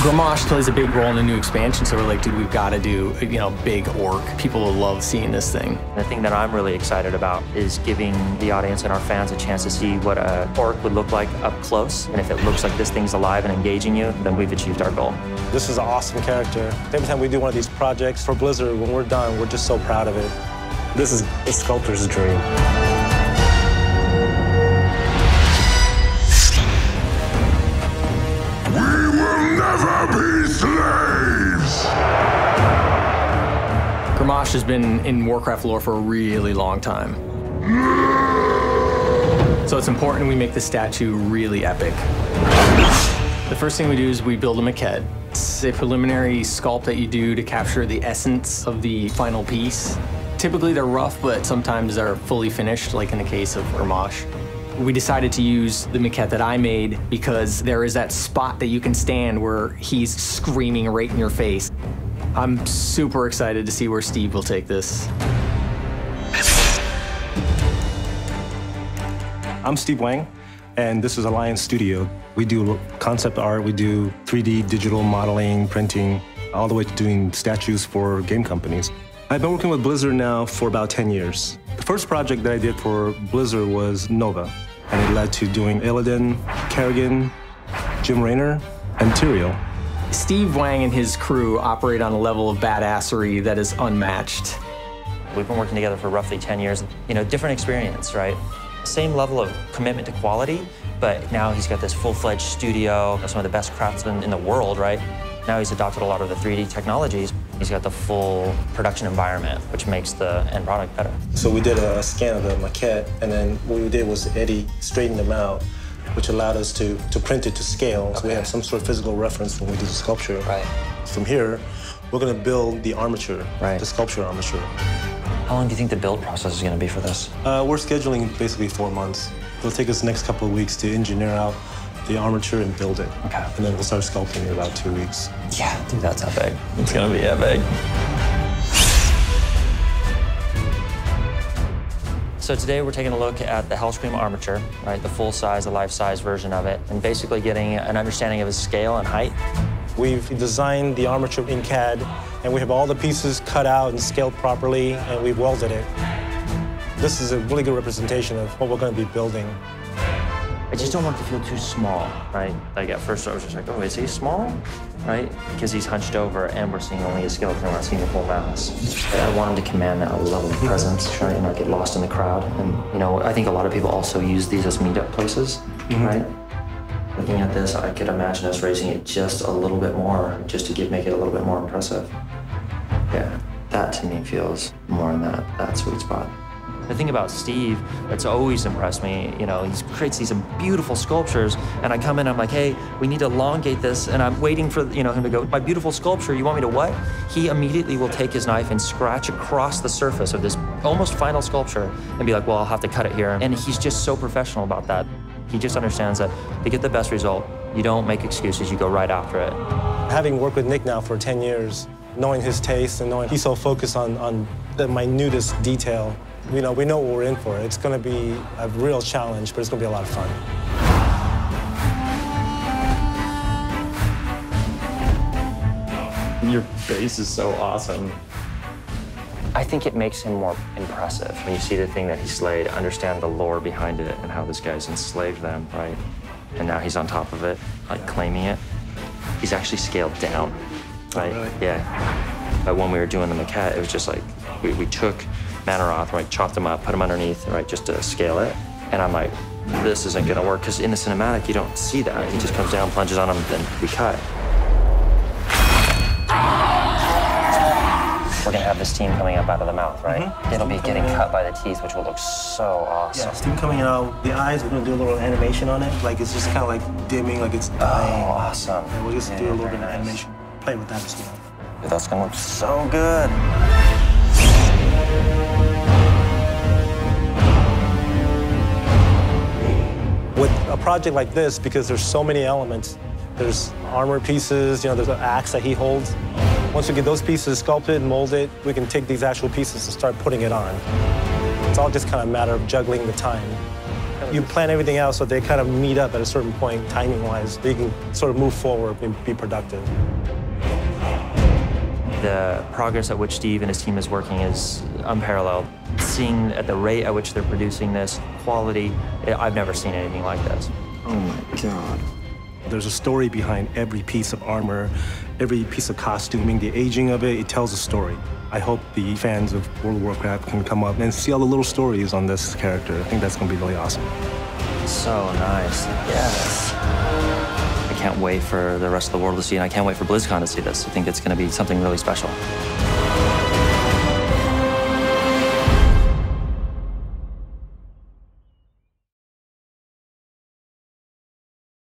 Grommash plays a big role in the new expansion, so we're like, dude, we've got to do, big orc. People will love seeing this thing. The thing that I'm really excited about is giving the audience and our fans a chance to see what an orc would look like up close. And if it looks like this thing's alive and engaging you, then we've achieved our goal. This is an awesome character. Every time we do one of these projects for Blizzard, when we're done, we're just so proud of it. This is a sculptor's dream. Never be slaves! Grommash has been in Warcraft lore for a really long time. So it's important we make the statue really epic. The first thing we do is we build a maquette. It's a preliminary sculpt that you do to capture the essence of the final piece. Typically they're rough, but sometimes they're fully finished, like in the case of Grommash. We decided to use the maquette that I made because there is that spot that you can stand where he's screaming right in your face. I'm super excited to see where Steve will take this. I'm Steve Wang, and this is Alliance Studio. We do concept art, we do 3D digital modeling, printing, all the way to doing statues for game companies. I've been working with Blizzard now for about 10 years. The first project that I did for Blizzard was Nova, and it led to doing Illidan, Kerrigan, Jim Raynor, and Tyrael. Steve Wang and his crew operate on a level of badassery that is unmatched. We've been working together for roughly 10 years. Different experience, right? Same level of commitment to quality, but now he's got this full-fledged studio, some of the best craftsmen in the world, right? Now he's adopted a lot of the 3D technologies. He's got the full production environment, which makes the end product better. So we did a scan of the maquette, and then what we did was Eddie straightened them out, which allowed us to print it to scale. So we have some sort of physical reference when we do the sculpture. Right. From here, we're going to build the armature, right. The sculpture armature. How long do you think the build process is going to be for this? We're scheduling basically 4 months. It'll take us the next couple of weeks to engineer out the armature and build it. Okay. And then we'll start sculpting in about 2 weeks. Yeah, dude, that's epic. It's gonna be epic. So today we're taking a look at the Hellscream armature, right? The full-size, the life-size version of it, and basically getting an understanding of its scale and height. We've designed the armature in CAD, and we have all the pieces cut out and scaled properly, and we've welded it. This is a really good representation of what we're going to be building. I just don't want it to feel too small, right? Like at first I was just like, oh, is he small? Right? Because he's hunched over and we're seeing only his skeleton, we're not seeing the full mass. I want him to command that level of presence, try and not get lost in the crowd. And I think a lot of people also use these as meetup places, right? Looking at this, I could imagine us raising it just a little bit more, just to make it a little bit more impressive. Yeah, that to me feels more in that sweet spot. The thing about Steve that's always impressed me, he creates these beautiful sculptures, and I come in, I'm like, hey, we need to elongate this, and I'm waiting for him to go, my beautiful sculpture, you want me to what? He immediately will take his knife and scratch across the surface of this almost final sculpture and be like, well, I'll have to cut it here. And he's just so professional about that. He just understands that to get the best result, you don't make excuses, you go right after it. Having worked with Nick now for 10 years, knowing his taste and knowing he's so focused on the minutest detail, we know what we're in for. It's going to be a real challenge, but it's going to be a lot of fun. Your face is so awesome. I think it makes him more impressive. When you see the thing that he slayed, understand the lore behind it and how this guy's enslaved them, right? And now he's on top of it, like claiming it. He's actually scaled down, right? Oh, really? Yeah. But when we were doing the maquette, it was just like, we took Manaroth, right, chopped him up, put him underneath, right, just to scale it. And I'm like, this isn't gonna work, because in the cinematic, you don't see that. He just comes down, plunges on him, then we cut. We're gonna have the steam coming up out of the mouth, right? It'll be getting cut by the teeth, which will look so awesome. Yeah, steam coming out. The eyes, we're gonna do a little animation on it. Like, it's just kind of like dimming, like it's dying. Oh, awesome. And we'll just do a little bit of animation. Play with that as well. Dude, that's gonna look so good. With a project like this, because there's so many elements, there's armor pieces, there's an axe that he holds. Once we get those pieces sculpted and molded, we can take these actual pieces and start putting it on. It's all just kind of a matter of juggling the time. You plan everything out so they kind of meet up at a certain point, timing-wise, so you can sort of move forward and be productive. The progress at which Steve and his team is working is unparalleled. Seeing at the rate at which they're producing this, quality, I've never seen anything like this. Oh my God. There's a story behind every piece of armor, every piece of costuming, the aging of it, it tells a story. I hope the fans of World of Warcraft can come up and see all the little stories on this character. I think that's going to be really awesome. So nice. Yes. I can't wait for the rest of the world to see it, and I can't wait for BlizzCon to see this. I think it's going to be something really special.